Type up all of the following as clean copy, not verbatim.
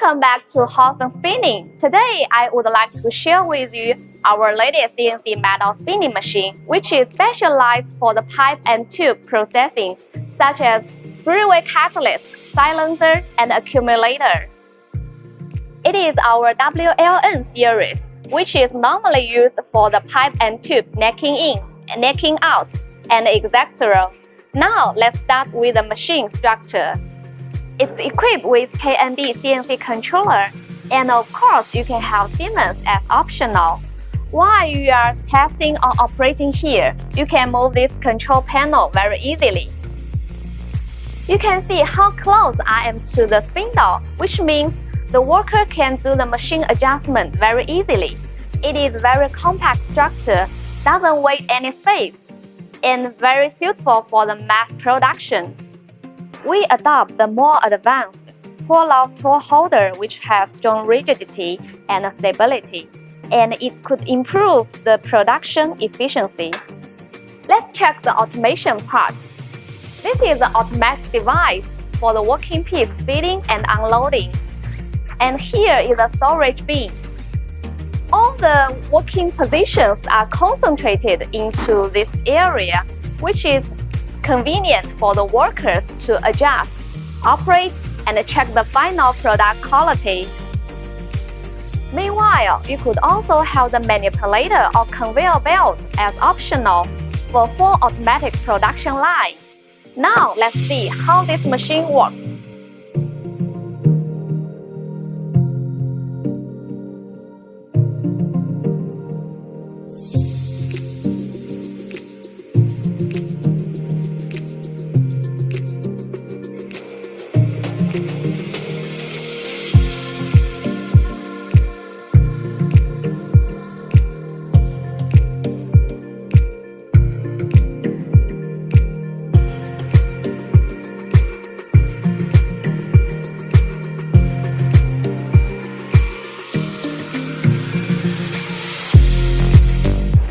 Welcome back to Hoston Spinning. Today, I would like to share with you our latest CNC metal spinning machine, which is specialized for the pipe and tube processing, such as three-way catalyst, silencer, and accumulator. It is our WLN series, which is normally used for the pipe and tube necking in, necking out, and etc. Now, let's start with the machine structure. It's equipped with CNC controller, and of course you can have Siemens as optional. While you are testing or operating here, you can move this control panel very easily. You can see how close I am to the spindle, which means the worker can do the machine adjustment very easily. It is very compact structure, doesn't waste any space, and very suitable for the mass production. We adopt the more advanced pull-out tool holder, which has strong rigidity and stability, and it could improve the production efficiency. Let's check the automation part. This is the automatic device for the working piece fitting and unloading. And here is the storage bin. All the working positions are concentrated into this area, which is convenient for the workers to adjust, operate, and check the final product quality. Meanwhile, you could also have the manipulator or conveyor belt as optional for full automatic production line. Now, let's see how this machine works.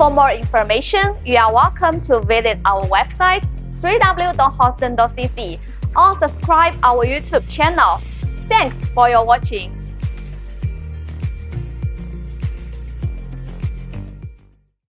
For more information, you are welcome to visit our website www.hoston.cc or subscribe our YouTube channel. Thanks for your watching.